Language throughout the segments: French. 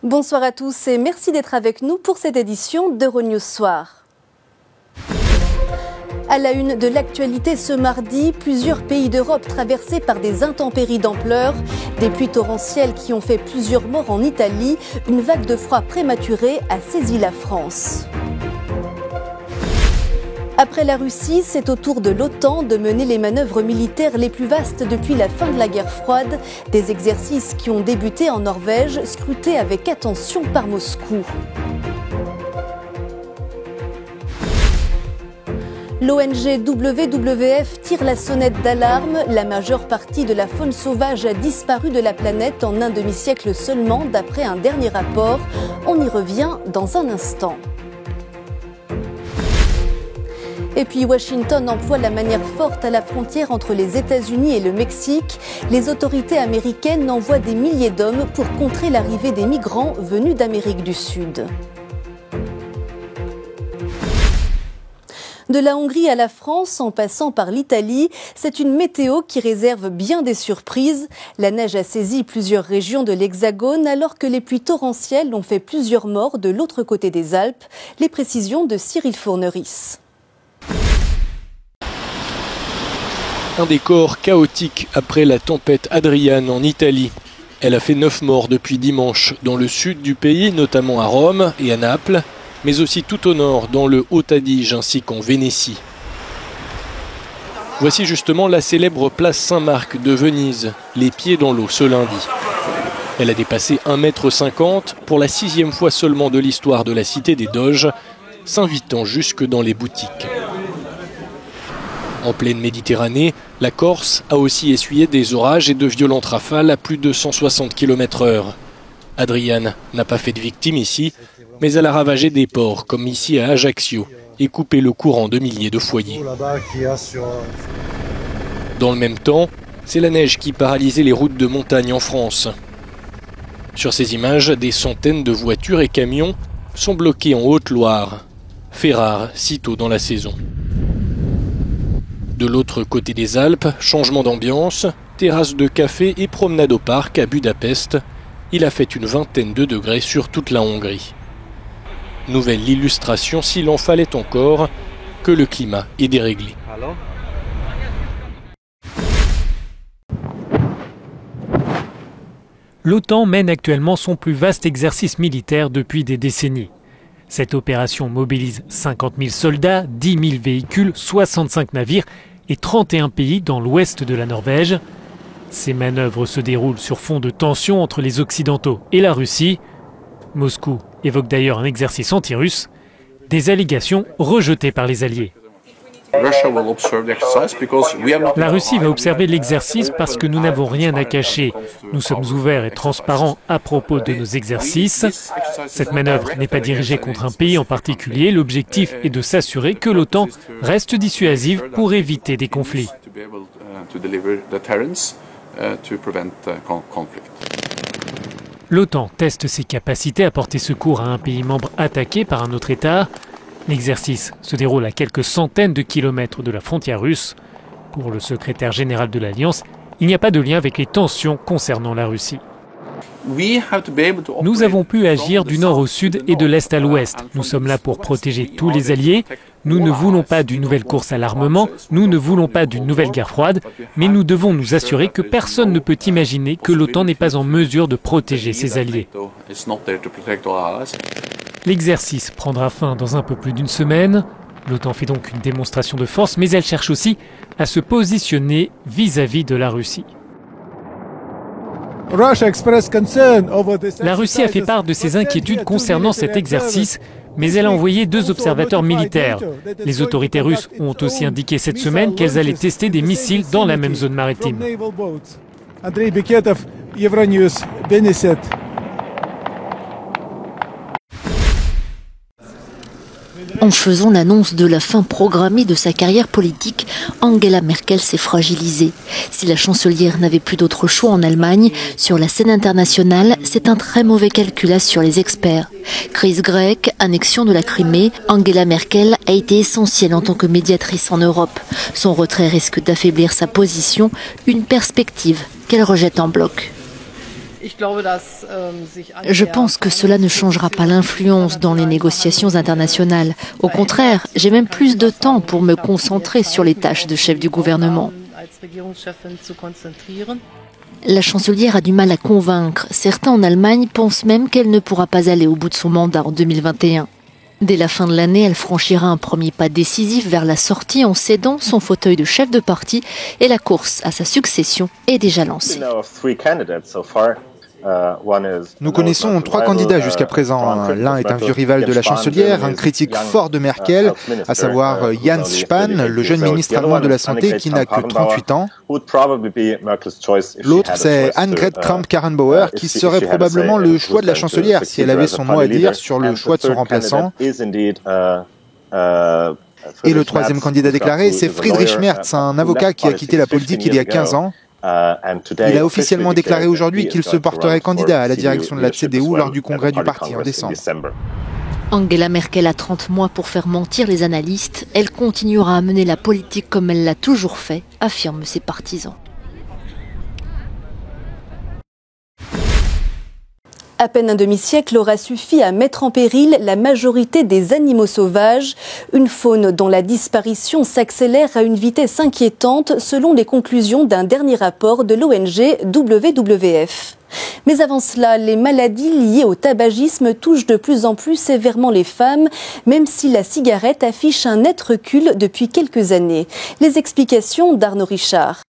Bonsoir à tous et merci d'être avec nous pour cette édition d'Euronews Soir. À la une de l'actualité ce mardi, plusieurs pays d'Europe traversés par des intempéries d'ampleur, des pluies torrentielles qui ont fait plusieurs morts en Italie, une vague de froid prématurée a saisi la France. Après la Russie, c'est au tour de l'OTAN de mener les manœuvres militaires les plus vastes depuis la fin de la guerre froide, des exercices qui ont débuté en Norvège, scrutés avec attention par Moscou. L'ONG WWF tire la sonnette d'alarme. La majeure partie de la faune sauvage a disparu de la planète en un demi-siècle seulement, d'après un dernier rapport. On y revient dans un instant. Et puis Washington emploie la manière forte à la frontière entre les États-Unis et le Mexique. Les autorités américaines envoient des milliers d'hommes pour contrer l'arrivée des migrants venus d'Amérique du Sud. De la Hongrie à la France, en passant par l'Italie, c'est une météo qui réserve bien des surprises. La neige a saisi plusieurs régions de l'Hexagone alors que les pluies torrentielles ont fait plusieurs morts de l'autre côté des Alpes. Les précisions de Cyril Fourneris. Un décor chaotique après la tempête Adriane en Italie. Elle a fait 9 morts depuis dimanche dans le sud du pays, notamment à Rome et à Naples, mais aussi tout au nord dans le Haut-Adige ainsi qu'en Vénétie. Voici justement la célèbre place Saint-Marc de Venise, les pieds dans l'eau ce lundi. Elle a dépassé 1,50 m pour la 6e fois seulement de l'histoire de la cité des Doges, s'invitant jusque dans les boutiques. En pleine Méditerranée, la Corse a aussi essuyé des orages et de violentes rafales à plus de 160 km/h. Adriane n'a pas fait de victimes ici, mais elle a ravagé des ports, comme ici à Ajaccio, et coupé le courant de milliers de foyers. Dans le même temps, c'est la neige qui paralysait les routes de montagne en France. Sur ces images, des centaines de voitures et camions sont bloqués en Haute-Loire, fait rare si tôt dans la saison. De l'autre côté des Alpes, changement d'ambiance, terrasse de café et promenade au parc à Budapest. Il a fait une vingtaine de degrés sur toute la Hongrie. Nouvelle illustration, s'il en fallait encore, que le climat est déréglé. L'OTAN mène actuellement son plus vaste exercice militaire depuis des décennies. Cette opération mobilise 50 000 soldats, 10 000 véhicules, 65 navires et 31 pays dans l'ouest de la Norvège. Ces manœuvres se déroulent sur fond de tensions entre les Occidentaux et la Russie. Moscou évoque d'ailleurs un exercice anti-russe, des allégations rejetées par les Alliés. La Russie va observer l'exercice parce que nous n'avons rien à cacher. Nous sommes ouverts et transparents à propos de nos exercices. Cette manœuvre n'est pas dirigée contre un pays en particulier. L'objectif est de s'assurer que l'OTAN reste dissuasive pour éviter des conflits. L'OTAN teste ses capacités à porter secours à un pays membre attaqué par un autre État. L'exercice se déroule à quelques centaines de kilomètres de la frontière russe. Pour le secrétaire général de l'Alliance, il n'y a pas de lien avec les tensions concernant la Russie. Nous avons pu agir du nord au sud et de l'est à l'ouest. Nous sommes là pour protéger tous les alliés. Nous ne voulons pas d'une nouvelle course à l'armement, nous ne voulons pas d'une nouvelle guerre froide, mais nous devons nous assurer que personne ne peut imaginer que l'OTAN n'est pas en mesure de protéger ses alliés. L'exercice prendra fin dans un peu plus d'une semaine. L'OTAN fait donc une démonstration de force, mais elle cherche aussi à se positionner vis-à-vis de la Russie. La Russie a fait part de ses inquiétudes concernant cet exercice, mais elle a envoyé 2 observateurs militaires. Les autorités russes ont aussi indiqué cette semaine qu'elles allaient tester des missiles dans la même zone maritime. En faisant l'annonce de la fin programmée de sa carrière politique, Angela Merkel s'est fragilisée. Si la chancelière n'avait plus d'autre choix en Allemagne, sur la scène internationale, c'est un très mauvais calcul assurent les experts. Crise grecque, annexion de la Crimée, Angela Merkel a été essentielle en tant que médiatrice en Europe. Son retrait risque d'affaiblir sa position, une perspective qu'elle rejette en bloc. Je pense que cela ne changera pas l'influence dans les négociations internationales. Au contraire, j'ai même plus de temps pour me concentrer sur les tâches de chef du gouvernement. La chancelière a du mal à convaincre. Certains en Allemagne pensent même qu'elle ne pourra pas aller au bout de son mandat en 2021. Dès la fin de l'année, elle franchira un premier pas décisif vers la sortie en cédant son fauteuil de chef de parti et la course à sa succession est déjà lancée. Nous connaissons 3 candidats jusqu'à présent. L'un est un vieux rival de la chancelière, un critique fort de Merkel, à savoir Jens Spahn, le jeune ministre allemand de la Santé qui n'a que 38 ans. L'autre, c'est Annegret Kramp-Karrenbauer, qui serait probablement le choix de la chancelière si elle avait son mot à dire sur le choix de son remplaçant. Et le troisième candidat déclaré, c'est Friedrich Merz, un avocat qui a quitté la politique il y a 15 ans. Il a officiellement déclaré aujourd'hui qu'il se porterait candidat à la direction de la CDU lors du congrès du parti en décembre. Angela Merkel a 30 mois pour faire mentir les analystes. Elle continuera à mener la politique comme elle l'a toujours fait, affirment ses partisans. À peine un demi-siècle aura suffi à mettre en péril la majorité des animaux sauvages, une faune dont la disparition s'accélère à une vitesse inquiétante selon les conclusions d'un dernier rapport de l'ONG WWF. Mais avant cela, les maladies liées au tabagisme touchent de plus en plus sévèrement les femmes, même si la cigarette affiche un net recul depuis quelques années. Les explications d'Arnaud Richard.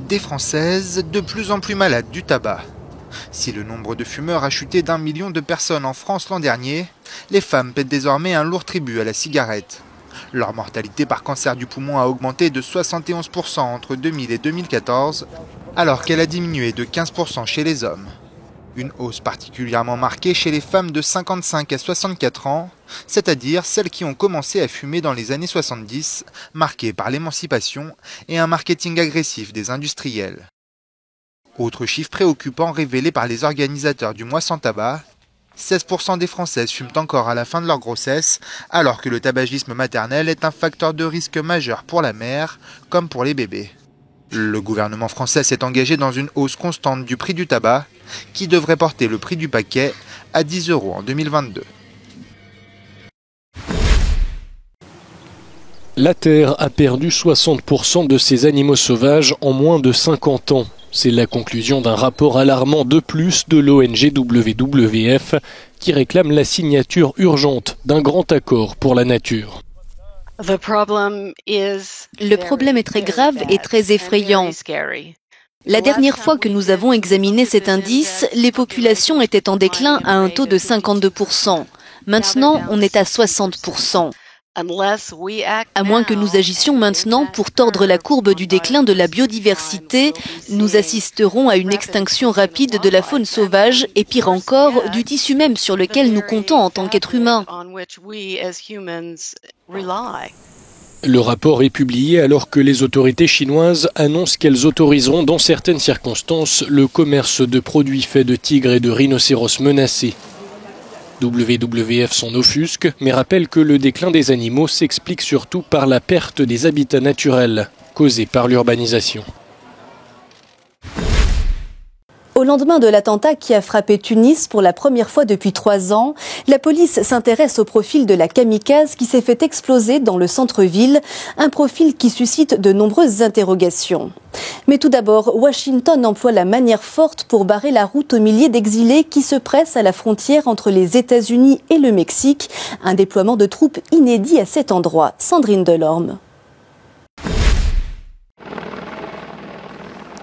Des Françaises de plus en plus malades du tabac. Si le nombre de fumeurs a chuté d'1 million de personnes en France l'an dernier, les femmes paient désormais un lourd tribut à la cigarette. Leur mortalité par cancer du poumon a augmenté de 71% entre 2000 et 2014, alors qu'elle a diminué de 15% chez les hommes. Une hausse particulièrement marquée chez les femmes de 55 à 64 ans, c'est-à-dire celles qui ont commencé à fumer dans les années 70, marquées par l'émancipation et un marketing agressif des industriels. Autre chiffre préoccupant révélé par les organisateurs du mois sans tabac, 16% des Françaises fument encore à la fin de leur grossesse, alors que le tabagisme maternel est un facteur de risque majeur pour la mère, comme pour les bébés. Le gouvernement français s'est engagé dans une hausse constante du prix du tabac, qui devrait porter le prix du paquet à 10 € en 2022. La Terre a perdu 60% de ses animaux sauvages en moins de 50 ans. C'est la conclusion d'un rapport alarmant de plus de l'ONG WWF qui réclame la signature urgente d'un grand accord pour la nature. Le problème est très grave et très effrayant. La dernière fois que nous avons examiné cet indice, les populations étaient en déclin à un taux de 52%. Maintenant, on est à 60%. À moins que nous agissions maintenant pour tordre la courbe du déclin de la biodiversité, nous assisterons à une extinction rapide de la faune sauvage et pire encore, du tissu même sur lequel nous comptons en tant qu'êtres humains. Le rapport est publié alors que les autorités chinoises annoncent qu'elles autoriseront dans certaines circonstances le commerce de produits faits de tigres et de rhinocéros menacés. WWF s'en offusque, mais rappelle que le déclin des animaux s'explique surtout par la perte des habitats naturels causée par l'urbanisation. Au lendemain de l'attentat qui a frappé Tunis pour la première fois depuis 3 ans, la police s'intéresse au profil de la kamikaze qui s'est fait exploser dans le centre-ville, un profil qui suscite de nombreuses interrogations. Mais tout d'abord, Washington emploie la manière forte pour barrer la route aux milliers d'exilés qui se pressent à la frontière entre les États-Unis et le Mexique, un déploiement de troupes inédit à cet endroit. Sandrine Delorme.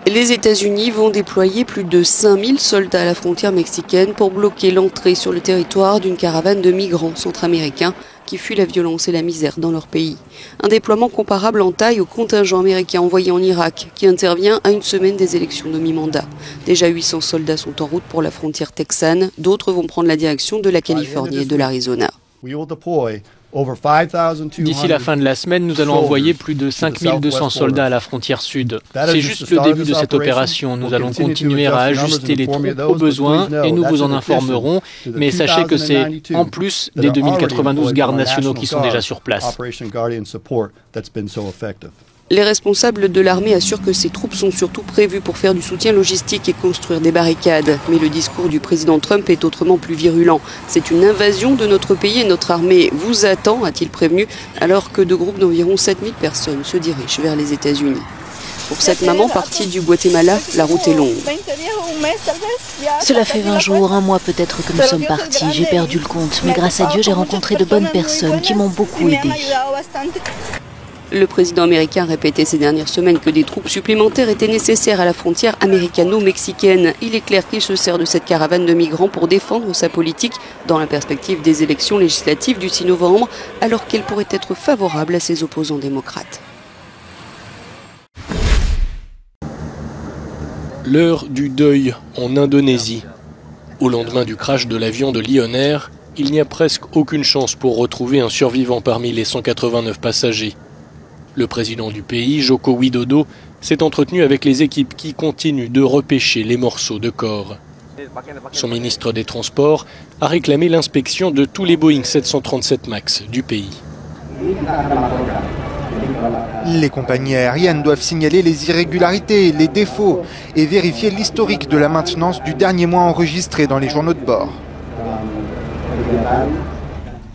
Les États-Unis vont déployer plus de 5000 soldats à la frontière mexicaine pour bloquer l'entrée sur le territoire d'une caravane de migrants centra-américains qui fuient la violence et la misère dans leur pays. Un déploiement comparable en taille au contingent américain envoyé en Irak, qui intervient à une semaine des élections de mi-mandat. Déjà 800 soldats sont en route pour la frontière texane, d'autres vont prendre la direction de la Californie et de l'Arizona. D'ici la fin de la semaine, nous allons envoyer plus de 5200 soldats à la frontière sud. C'est juste le début de cette opération. Nous allons continuer à ajuster les troupes aux besoins et nous vous en informerons. Mais sachez que c'est en plus des 2092 gardes nationaux qui sont déjà sur place. Les responsables de l'armée assurent que ces troupes sont surtout prévues pour faire du soutien logistique et construire des barricades. Mais le discours du président Trump est autrement plus virulent. C'est une invasion de notre pays et notre armée vous attend, a-t-il prévenu, alors que deux groupes d'environ 7000 personnes se dirigent vers les États-Unis. Pour cette maman partie du Guatemala, la route est longue. Cela fait 20 jours, un mois peut-être que nous sommes partis. J'ai perdu le compte, mais grâce à Dieu, j'ai rencontré de bonnes personnes qui m'ont beaucoup aidé. Le président américain a répété ces dernières semaines que des troupes supplémentaires étaient nécessaires à la frontière américano-mexicaine. Il est clair qu'il se sert de cette caravane de migrants pour défendre sa politique dans la perspective des élections législatives du 6 novembre, alors qu'elle pourrait être favorable à ses opposants démocrates. L'heure du deuil en Indonésie. Au lendemain du crash de l'avion de Lion Air, il n'y a presque aucune chance pour retrouver un survivant parmi les 189 passagers. Le président du pays, Joko Widodo, s'est entretenu avec les équipes qui continuent de repêcher les morceaux de corps. Son ministre des Transports a réclamé l'inspection de tous les Boeing 737 MAX du pays. Les compagnies aériennes doivent signaler les irrégularités, les défauts et vérifier l'historique de la maintenance du dernier mois enregistré dans les journaux de bord.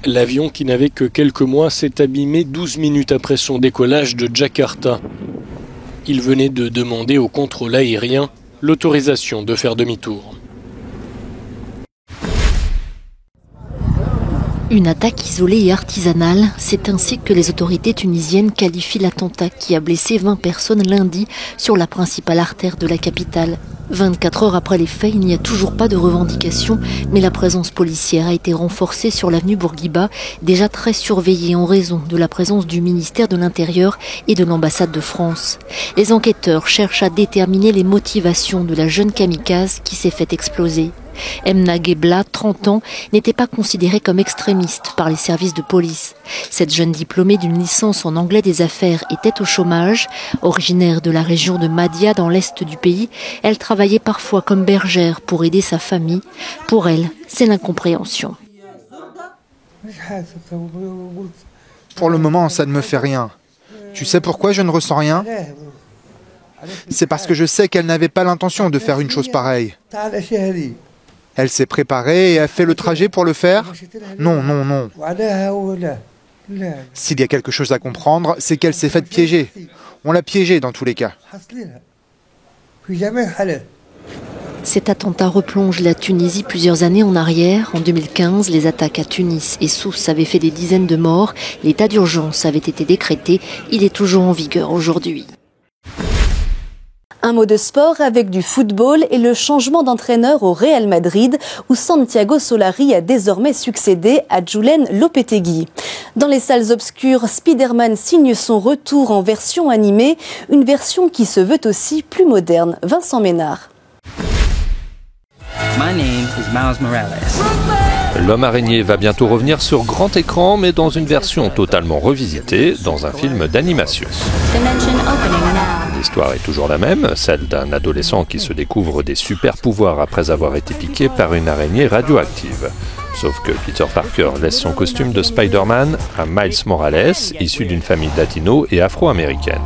L'avion, qui n'avait que quelques mois, s'est abîmé 12 minutes après son décollage de Jakarta. Il venait de demander au contrôle aérien l'autorisation de faire demi-tour. Une attaque isolée et artisanale, c'est ainsi que les autorités tunisiennes qualifient l'attentat qui a blessé 20 personnes lundi sur la principale artère de la capitale. 24 heures après les faits, il n'y a toujours pas de revendication, mais la présence policière a été renforcée sur l'avenue Bourguiba, déjà très surveillée en raison de la présence du ministère de l'Intérieur et de l'ambassade de France. Les enquêteurs cherchent à déterminer les motivations de la jeune kamikaze qui s'est fait exploser. Emna Gebla, 30 ans, n'était pas considérée comme extrémiste par les services de police. Cette jeune diplômée d'une licence en anglais des affaires était au chômage. Originaire de la région de Mahdia dans l'est du pays, elle travaillait parfois comme bergère pour aider sa famille. Pour elle, c'est l'incompréhension. Pour le moment, ça ne me fait rien. Tu sais pourquoi je ne ressens rien ? C'est parce que je sais qu'elle n'avait pas l'intention de faire une chose pareille. Elle s'est préparée et a fait le trajet pour le faire ? Non, non, non. S'il y a quelque chose à comprendre, c'est qu'elle s'est faite piéger. On l'a piégée dans tous les cas. Cet attentat replonge la Tunisie plusieurs années en arrière. En 2015, les attaques à Tunis et Sousse avaient fait des dizaines de morts. L'état d'urgence avait été décrété. Il est toujours en vigueur aujourd'hui. Un mot de sport avec du football et le changement d'entraîneur au Real Madrid où Santiago Solari a désormais succédé à Julen Lopetegui. Dans les salles obscures, Spider-Man signe son retour en version animée, une version qui se veut aussi plus moderne. Vincent Ménard. My name is Miles Morales. L'homme araignée va bientôt revenir sur grand écran, mais dans une version totalement revisitée, dans un film d'animation. L'histoire est toujours la même, celle d'un adolescent qui se découvre des super pouvoirs après avoir été piqué par une araignée radioactive. Sauf que Peter Parker laisse son costume de Spider-Man à Miles Morales, issu d'une famille latino et afro-américaine.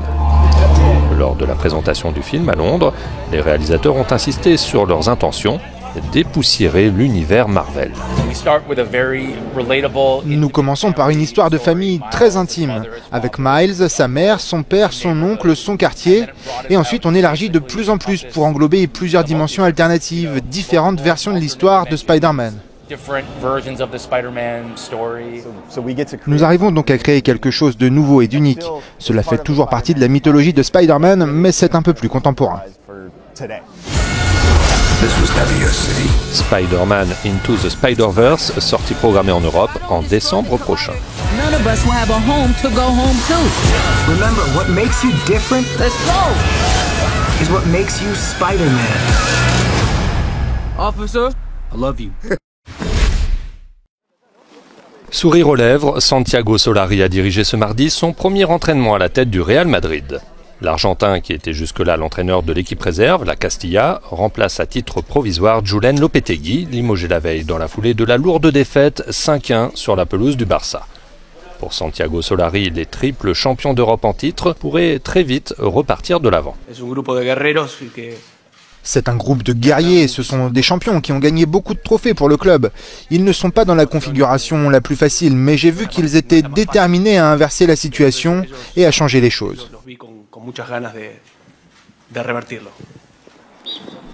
Lors de la présentation du film à Londres, les réalisateurs ont insisté sur leurs intentions, dépoussiérer l'univers Marvel. Nous commençons par une histoire de famille très intime, avec Miles, sa mère, son père, son oncle, son quartier, et ensuite on élargit de plus en plus pour englober plusieurs dimensions alternatives, différentes versions de l'histoire de Spider-Man. Nous arrivons donc à créer quelque chose de nouveau et d'unique. Cela fait toujours partie de la mythologie de Spider-Man, mais c'est un peu plus contemporain. Spider-Man Into the Spider-Verse, sortie programmée en Europe en décembre prochain. Remember, what makes you different is what makes you Spider-Man. Officer, I love you. Sourire aux lèvres, Santiago Solari a dirigé ce mardi son premier entraînement à la tête du Real Madrid. L'Argentin, qui était jusque-là l'entraîneur de l'équipe réserve, la Castilla, remplace à titre provisoire Julen Lopetegui, limogé la veille dans la foulée de la lourde défaite 5-1 sur la pelouse du Barça. Pour Santiago Solari, les triples champions d'Europe en titre pourraient très vite repartir de l'avant. C'est un groupe de guerriers, ce sont des champions qui ont gagné beaucoup de trophées pour le club. Ils ne sont pas dans la configuration la plus facile, mais j'ai vu qu'ils étaient déterminés à inverser la situation et à changer les choses.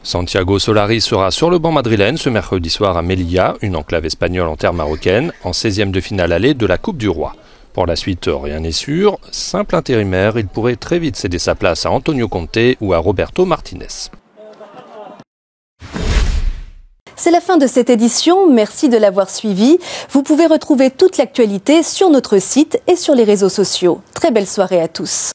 Santiago Solari sera sur le banc madrilène ce mercredi soir à Melilla, une enclave espagnole en terre marocaine, en 16e de finale aller de la Coupe du Roi. Pour la suite, rien n'est sûr. Simple intérimaire, il pourrait très vite céder sa place à Antonio Conte ou à Roberto Martinez. C'est la fin de cette édition, merci de l'avoir suivi. Vous pouvez retrouver toute l'actualité sur notre site et sur les réseaux sociaux. Très belle soirée à tous.